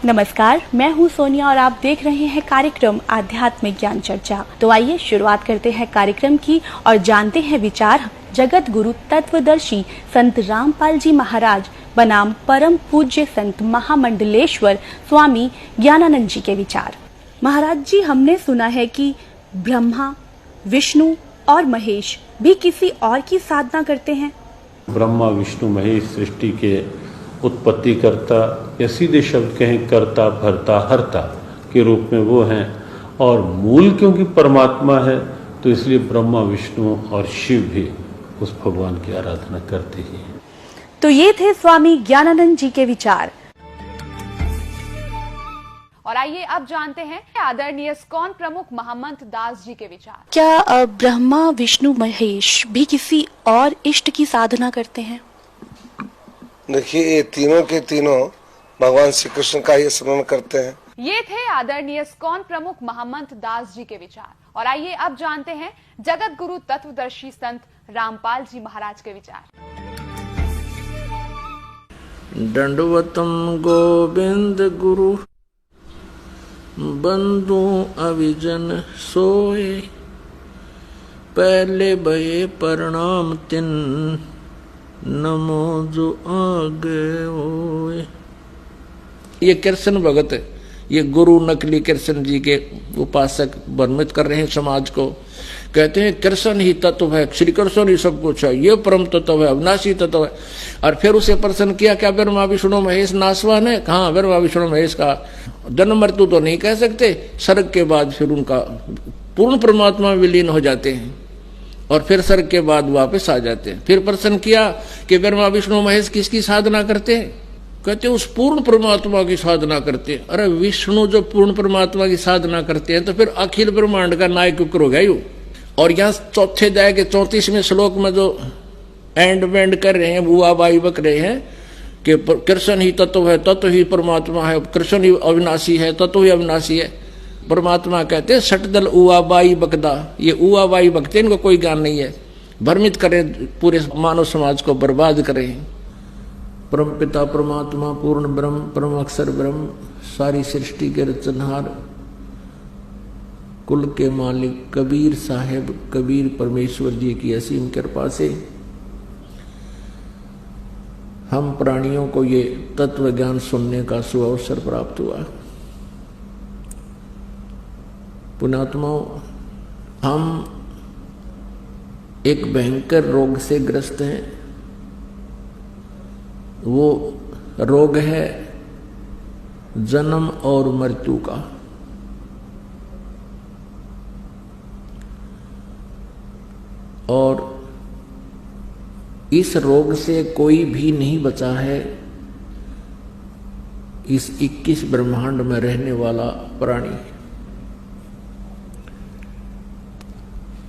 नमस्कार, मैं हूं सोनिया और आप देख रहे हैं कार्यक्रम आध्यात्मिक ज्ञान चर्चा। तो आइए शुरुआत करते हैं कार्यक्रम की और जानते हैं विचार जगत गुरु तत्वदर्शी संत रामपाल जी महाराज बनाम परम पूज्य संत महामंडलेश्वर स्वामी ज्ञानानंद जी के विचार। महाराज जी, हमने सुना है कि ब्रह्मा, विष्णु और महेश भी किसी और की साधना करते हैं। ब्रह्मा, विष्णु, महेश सृष्टि के उत्पत्ति करता या सीधे शब्द कहें कर्ता, भरता, हरता के रूप में वो हैं। और मूल क्योंकि परमात्मा है तो इसलिए ब्रह्मा, विष्णु और शिव भी उस भगवान की आराधना करते ही हैं। तो ये थे स्वामी ज्ञानानंद जी के विचार। और आइए अब जानते हैं आदरणीय इस्कॉन प्रमुख महंत दास जी के विचार। क्या ब्रह्मा, विष्णु, महेश भी किसी और इष्ट की साधना करते हैं? देखिए, ये तीनों के तीनों भगवान श्री कृष्ण का ही स्मरण करते हैं। ये थे आदरणीय इस्कॉन प्रमुख महंत दास जी के विचार। और आइए अब जानते हैं जगत गुरु तत्वदर्शी संत रामपाल जी महाराज के विचार। दंडवतम गोविंद गुरु बंधु अविजन सोए, पहले भये प्रणाम तिन नमो जो आगे होए। ये कृष्ण भगत, ये गुरु नकली कृष्ण जी के उपासक भ्रमित कर रहे हैं समाज को। कहते हैं कृष्ण ही तत्व है, श्री कृष्ण ही सब कुछ है, ये परम तत्व है, अविनाशी तत्व है। और फिर उसे प्रश्न किया, क्या ब्रह्मा विष्णु महेश नासवान है? कहाँ ब्रह्मा विष्णु महेश का जन्म मृत्यु तो नहीं कह सकते। स्वर्ग के बाद फिर उनका पूर्ण परमात्मा में विलीन हो जाते हैं और फिर स्वर्ग के बाद वापस आ जाते हैं। फिर प्रश्न किया कि ब्रह्मा विष्णु महेश किसकी साधना करते हैं? कहते उस पूर्ण परमात्मा की साधना करते हैं। अरे विष्णु जो पूर्ण परमात्मा की साधना करते हैं तो फिर अखिल ब्रह्मांड का नायक हो गया यू। और यहाँ चौथे अध्याय के 34वें श्लोक में जो एंड वेंड कर रहे हैं, बुआ बाई बक रहे हैं कि कृष्ण ही तत्व है, तत्व ही परमात्मा है, कृष्ण ही अविनाशी है, तत्व ही अविनाशी है। परमात्मा कहते हैं सटदल उआ बाई बकदा, ये उआ बाई बकते, इनको कोई ज्ञान नहीं है, भ्रमित करें, पूरे मानव समाज को बर्बाद करें। परम पिता परमात्मा पूर्ण ब्रह्म, परम अक्षर ब्रह्म, सारी सृष्टि के रचनहार, कुल के मालिक कबीर साहेब कबीर परमेश्वर जी की असीम कृपा से हम प्राणियों को ये तत्व ज्ञान सुनने का सुअवसर प्राप्त हुआ। पुण्यात्माओं, हम एक भयंकर रोग से ग्रस्त हैं। वो रोग है जन्म और मृत्यु का। और इस रोग से कोई भी नहीं बचा है इस 21 ब्रह्मांड में रहने वाला प्राणी।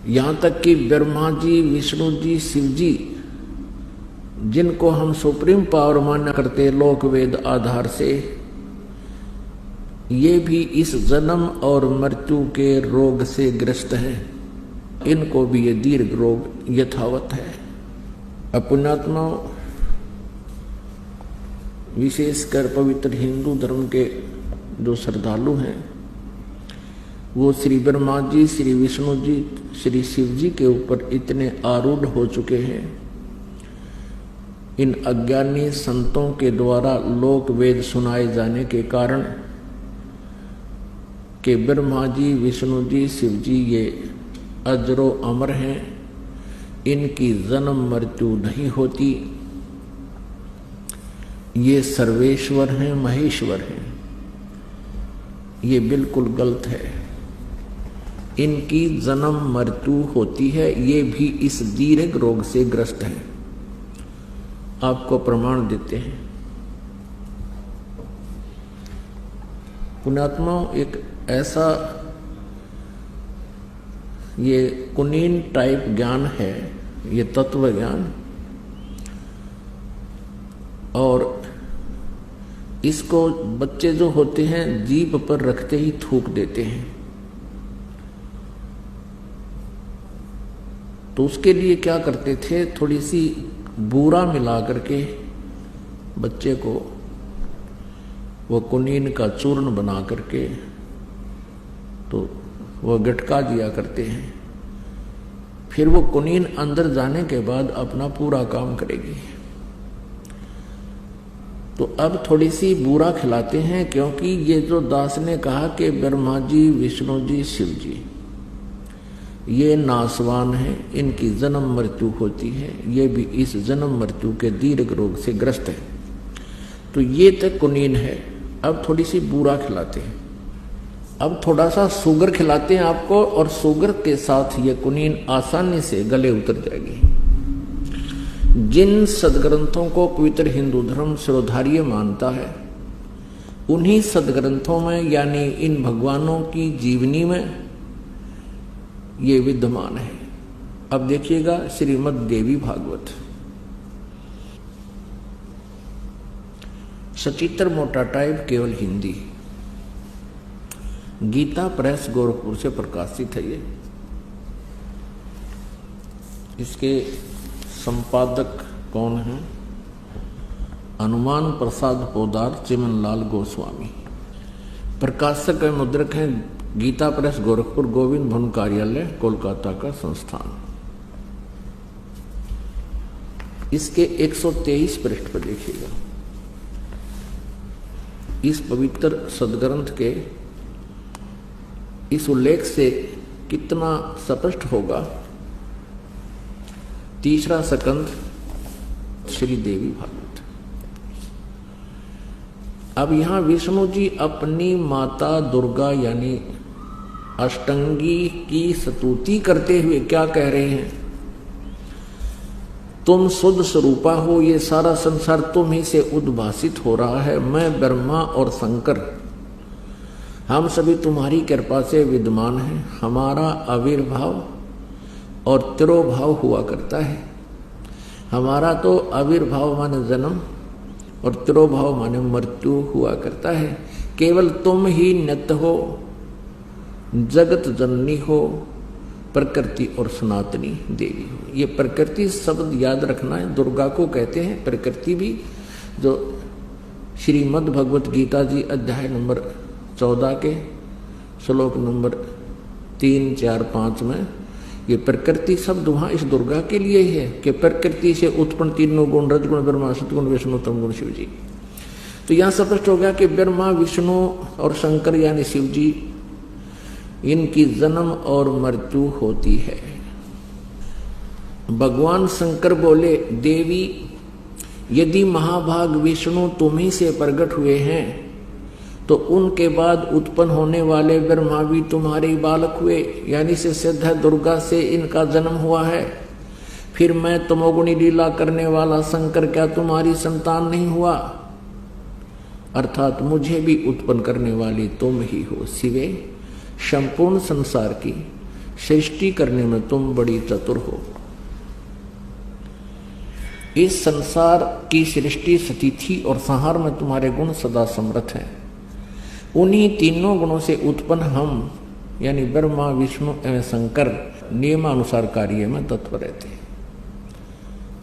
यहां तक कि ब्रह्मा जी, विष्णु जी, शिव जी, जिनको हम सुप्रीम पावर मान्य करते लोक वेद आधार से, ये भी इस जन्म और मृत्यु के रोग से ग्रस्त हैं। इनको भी ये दीर्घ रोग यथावत है। पुण्यात्मा, विशेषकर पवित्र हिंदू धर्म के जो श्रद्धालु हैं वो श्री ब्रह्मा जी, श्री विष्णु जी, श्री शिव जी के ऊपर इतने आरूढ़ हो चुके हैं। इन अज्ञानी संतों के द्वारा लोक वेद सुनाए जाने के कारण कि ब्रह्मा जी, विष्णु जी, शिव जी ये अजरो अमर हैं, इनकी जन्म मृत्यु नहीं होती, ये सर्वेश्वर हैं, महेश्वर हैं। ये बिल्कुल गलत है। इनकी जन्म मृत्यु होती है, ये भी इस दीर्घ रोग से ग्रस्त हैं। आपको प्रमाण देते हैं। पुण्यात्माओं, एक ऐसा ये कुनीन टाइप ज्ञान है, ये तत्व ज्ञान, और इसको बच्चे जो होते हैं जीभ पर रखते ही थूक देते हैं। तो उसके लिए क्या करते थे, थोड़ी सी बूरा मिला करके बच्चे को वो कुनीन का चूर्ण बना करके तो वह गटका दिया करते हैं। फिर वो कुनीन अंदर जाने के बाद अपना पूरा काम करेगी। तो अब थोड़ी सी बूरा खिलाते हैं, क्योंकि ये जो दास ने कहा कि ब्रह्मा जी, विष्णु जी, शिव जी ये नासवान हैं, इनकी जन्म मृत्यु होती है, ये भी इस जन्म मृत्यु के दीर्घ रोग से ग्रस्त है। तो ये तक कुनीन है। अब थोड़ी सी बूरा खिलाते हैं, अब थोड़ा सा शुगर खिलाते हैं आपको, और शुगर के साथ ये कुनीन आसानी से गले उतर जाएगी। जिन सदग्रंथों को पवित्र हिंदू धर्म सिरोधार्य मानता है, उन्हीं सदग्रंथों में यानी इन भगवानों की जीवनी में ये विद्यमान है। अब देखिएगा श्रीमद् देवी भागवत, सचित्र मोटा टाइप, केवल हिंदी, गीता प्रेस गोरखपुर से प्रकाशित है। ये इसके संपादक कौन हैं? हनुमान प्रसाद पोदार, चिमनलाल गोस्वामी। प्रकाशक एवं मुद्रक हैं गीता प्रेस गोरखपुर, गोविंद भवन कार्यालय, कोलकाता का संस्थान। इसके 123 पृष्ठ पर देखिएगा। इस पवित्र सदग्रंथ के इस उल्लेख से कितना स्पष्ट होगा। तीसरा स्कंध श्री देवी भागवत। अब यहां विष्णु जी अपनी माता दुर्गा यानी अष्टंगी की स्तुति करते हुए क्या कह रहे हैं? तुम शुद्ध स्वरूपा हो, ये सारा संसार तुम ही से उद्भासित हो रहा है। मैं ब्रह्मा और शंकर हम सभी तुम्हारी कृपा से विद्यमान हैं। हमारा आविर्भाव और तिरोभाव हुआ करता है। हमारा तो आविर्भाव माने जन्म और तिरोभाव माने मृत्यु हुआ करता है। केवल तुम ही नित्य हो, जगत जननी हो, प्रकृति और सनातनी देवी हो। ये प्रकृति शब्द याद रखना है, दुर्गा को कहते हैं प्रकृति भी। जो श्रीमद् भगवत गीता जी अध्याय नंबर 14 के श्लोक नंबर 3, 4, 5 में ये प्रकृति शब्द वहां इस दुर्गा के लिए ही है कि प्रकृति से उत्पन्न तीनों गुण, रजगुण ब्रह्मा, सतगुण विष्णु, तमगुण शिव जी। तो यहां स्पष्ट हो गया कि ब्रह्मा, विष्णु और शंकर यानी शिव जी, इनकी जन्म और मृत्यु होती है। भगवान शंकर बोले, देवी यदि महाभाग विष्णु तुम्ही से प्रकट हुए हैं तो उनके बाद उत्पन्न होने वाले ब्रह्मा भी तुम्हारे बालक हुए, यानी से सिद्ध है दुर्गा से इनका जन्म हुआ है। फिर मैं तमोगुणी लीला करने वाला शंकर क्या तुम्हारी संतान नहीं हुआ? अर्थात मुझे भी उत्पन्न करने वाली तुम ही हो। शिवे, संपूर्ण संसार की सृष्टि करने में तुम बड़ी चतुर हो। इस संसार की सृष्टि, स्थिति और संहार में तुम्हारे गुण सदा समर्थ हैं। उन्हीं तीनों गुणों से उत्पन्न हम यानी ब्रह्मा, विष्णु एवं शंकर नियमानुसार कार्य में तत्पर रहते हैं।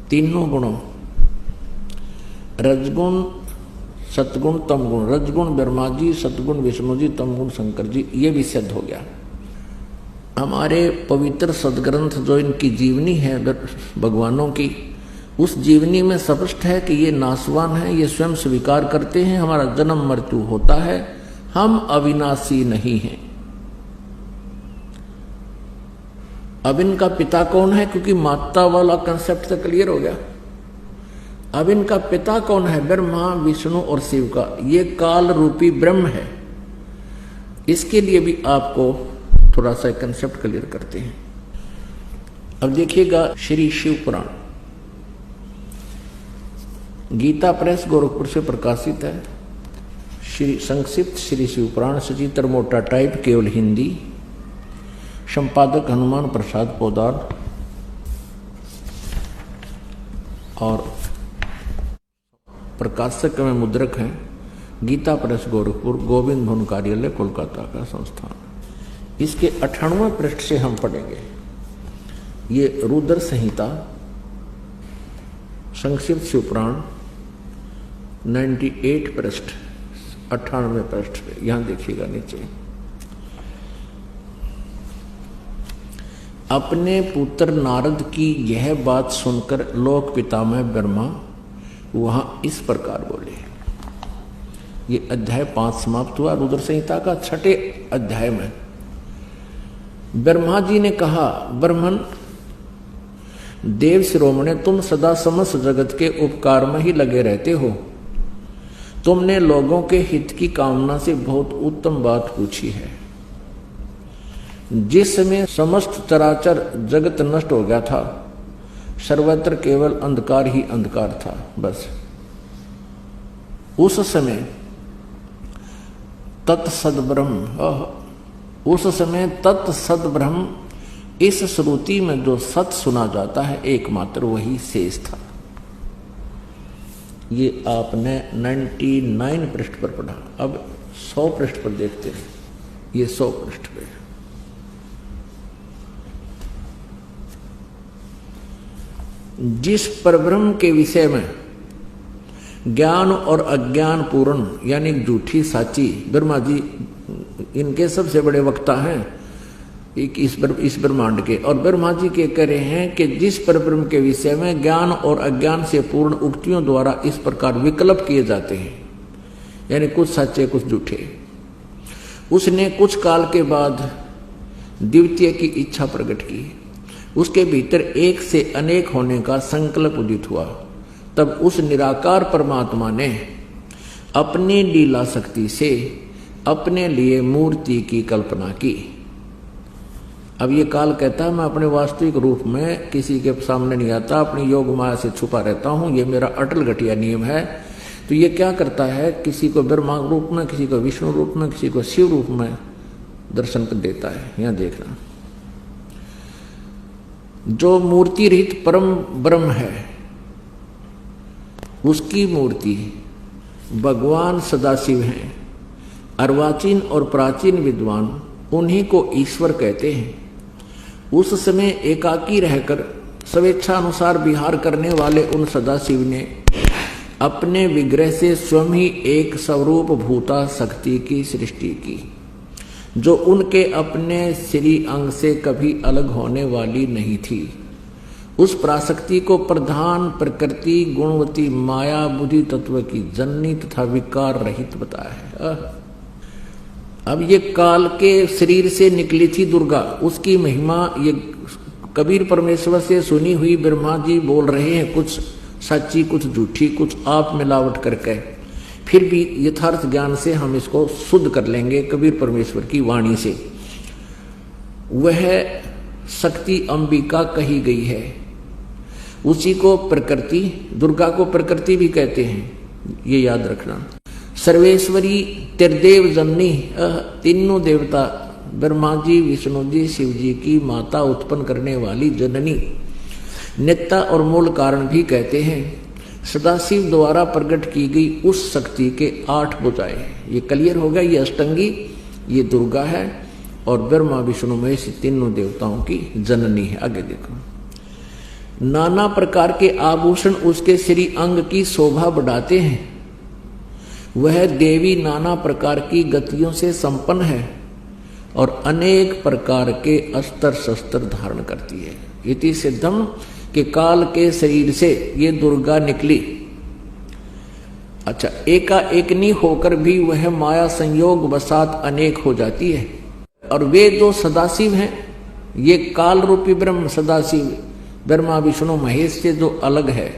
तीनों गुणों रजगुण, सतगुण, तमगुण। रजगुण ब्रह्मा जी, सतगुण विष्णु जी, तमगुण शंकर जी, ये भी सिद्ध हो गया। हमारे पवित्र सदग्रंथ जो इनकी जीवनी है भगवानों की, उस जीवनी में स्पष्ट है कि ये नासवान है, ये स्वयं स्वीकार करते हैं हमारा जन्म मृत्यु होता है, हम अविनाशी नहीं हैं। अब इनका पिता कौन है? क्योंकि माता वाला कंसेप्ट तो क्लियर हो गया। अब इनका पिता कौन है? ब्रह्मा, विष्णु और शिव का। ये काल रूपी ब्रह्म है। इसके लिए भी आपको थोड़ा सा कंसेप्ट क्लियर करते हैं। अब देखिएगा श्री शिव पुराण, गीता प्रेस गोरखपुर से प्रकाशित है। श्री संक्षिप्त श्री शिव पुराण, सचित्र मोटा टाइप, केवल हिंदी। संपादक हनुमान प्रसाद पोदार और प्रकाशक में मुद्रक हैं गीता प्रेस गोरखपुर, गोविंद भवन कार्यालय, कोलकाता का संस्थान। इसके 98वें पृष्ठ से हम पढ़ेंगे। ये रुद्र संहिता, संक्षिप्त शिवपुराण 98 पृष्ठ 98 पृष्ठ पे, यहां देखिएगा नीचे। अपने पुत्र नारद की यह बात सुनकर लोक पितामह ब्रह्मा वहां इस प्रकार बोले। ये अध्याय 5 समाप्त हुआ। रुद्र संहिता का 6ठे अध्याय में ब्रह्मा जी ने कहा, ब्रह्मन देव शिरोमणे, तुम सदा समस्त जगत के उपकार में ही लगे रहते हो। तुमने लोगों के हित की कामना से बहुत उत्तम बात पूछी है। जिस समय समस्त चराचर जगत नष्ट हो गया था, सर्वत्र केवल अंधकार ही अंधकार था। बस उस समय तत्सद ब्रह्म, इस श्रुति में जो सत सुना जाता है एकमात्र वही शेष था। ये आपने 99 पृष्ठ पर पढ़ा। अब 100 पृष्ठ पर देखते हैं। ये 100 पृष्ठ पे जिस परब्रह्म के विषय में ज्ञान और अज्ञान पूर्ण यानी झूठी साची, ब्रह्मा जी इनके सबसे बड़े वक्ता हैं इस ब्रह्मांड के, और ब्रह्मा जी के कह रहे हैं कि जिस परब्रह्म के विषय में ज्ञान और अज्ञान से पूर्ण उक्तियों द्वारा इस प्रकार विकल्प किए जाते हैं, यानी कुछ सच्चे कुछ झूठे, उसने कुछ काल के बाद द्वितीय की इच्छा प्रकट की। उसके भीतर एक से अनेक होने का संकल्प उदित हुआ। तब उस निराकार परमात्मा ने अपनी लीला शक्ति से अपने लिए मूर्ति की कल्पना की। अब ये काल कहता है मैं अपने वास्तविक रूप में किसी के सामने नहीं आता, अपनी योग माया से छुपा रहता हूं, ये मेरा अटल घटिया नियम है। तो ये क्या करता है, किसी को ब्रह्मा रूप में, किसी को विष्णु रूप में, किसी को शिव रूप में दर्शन कर देता है। यहां देखना, जो मूर्ति रहित परम ब्रह्म है उसकी मूर्ति भगवान सदाशिव हैं। अर्वाचीन और प्राचीन विद्वान उन्हीं को ईश्वर कहते हैं। उस समय एकाकी रहकर स्वेच्छा अनुसार विहार करने वाले उन सदाशिव ने अपने विग्रह से स्वयं ही एक स्वरूप भूता शक्ति की सृष्टि की, जो उनके अपने श्री अंग से कभी अलग होने वाली नहीं थी। उस पराशक्ति को प्रधान प्रकृति गुणवती माया बुद्धि तत्व की जननी तथा विकार रहित बताया है। अब ये काल के शरीर से निकली थी दुर्गा, उसकी महिमा ये कबीर परमेश्वर से सुनी हुई ब्रह्मा जी बोल रहे हैं, कुछ सच्ची कुछ झूठी, कुछ आप मिलावट करके। फिर भी यथार्थ ज्ञान से हम इसको शुद्ध कर लेंगे कबीर परमेश्वर की वाणी से। वह शक्ति अंबिका कही गई है, उसी को प्रकृति, दुर्गा को प्रकृति भी कहते हैं, ये याद रखना। सर्वेश्वरी त्रिदेव जननी, तीनों देवता ब्रह्मा जी, विष्णु जी, शिव जी की माता, उत्पन्न करने वाली जननी, नेता और मूल कारण भी कहते हैं। सदाशिव द्वारा प्रकट की गई उस शक्ति के 8 भुजाएं, ये क्लियर हो गया। ये अष्टंगी, ये दुर्गा है, और ब्रह्मा विष्णु महेश तीनों देवताओं की जननी है। आगे देखो, नाना प्रकार के आभूषण उसके श्री अंग की शोभा बढ़ाते हैं। वह देवी नाना प्रकार की गतियों से संपन्न है और अनेक प्रकार के अस्त्र शस्त्र धारण करती है। इति सिद्धम के काल के शरीर से ये दुर्गा निकली। अच्छा, एकाएकनी होकर भी वह माया संयोग वसात अनेक हो जाती है। और वे जो सदाशिव हैं, ये काल रूपी ब्रह्म सदाशिव ब्रह्मा विष्णु महेश से जो अलग है,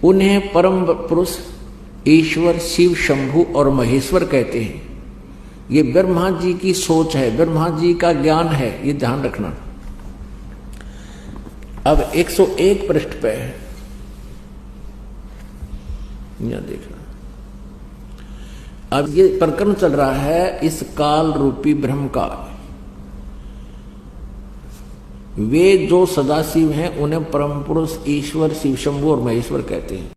उन्हें परम पुरुष ईश्वर शिव शंभु और महेश्वर कहते हैं। ये ब्रह्मा जी की सोच है, ब्रह्मा जी का ज्ञान है, ये ध्यान रखना। अब 101 पृष्ठ पे यहां देखना, अब ये प्रकरण चल रहा है इस काल रूपी ब्रह्म का। वे जो सदाशिव हैं उन्हें परम पुरुष ईश्वर शिव शंभु और महेश्वर कहते हैं।